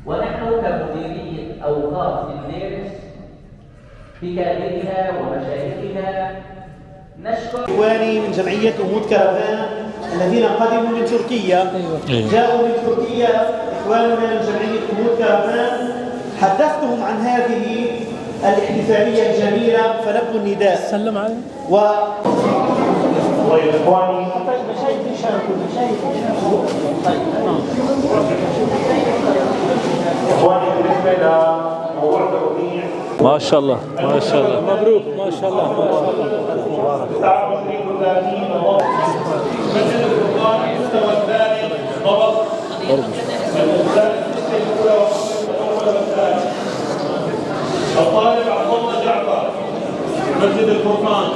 ونحن كمديرية أوقاف الديرس بكادرها ومشايخها نشكر إخواني من جمعية أمود كرفان الذين قدموا من تركيا. جاءوا من تركيا إخواننا من جمعية أمود كرفان، حدثتهم عن هذه الاحتفالية الجميلة فلبوا النداء. سلم عليه. طيب إخواني إخواني بالنسبة لموضوع التوقيع ما شاء الله ما شاء الله، مبروك ما شاء الله ما شاء الله. مسجد القرآن المستوى الثاني ضبط الطالب عبد الله جعفر مسجد القرآن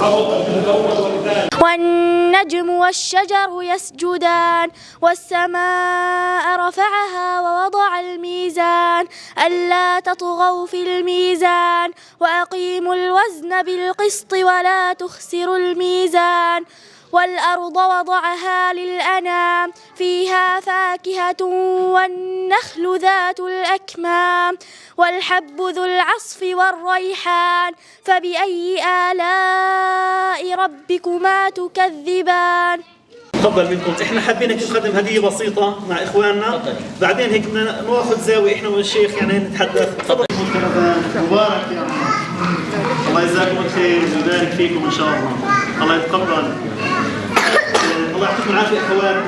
ضبط المسجد الأول والثاني. والنجم والشجر يسجدان والسماء رفعها ووضع الميزان ألا تطغوا في الميزان وأقيموا الوزن بالقسط ولا تخسروا الميزان والأرض وضعها للأنام فيها فاكهة والنخل ذات الأكمام والحب ذو العصف والريحان فبأي آلاء ربكما تكذبان. تفضل منكم. احنا حابين هيك نقدم هديه بسيطه مع اخواننا، بعدين هيك بدنا ناخذ زاويه احنا والشيخ يعني نتحدث. تفضل. مبارك يا عم، الله يجزاكم الخير ويبارك فيكم ان شاء الله، الله يتقبل. الله يعطيكم العافيه اخوان.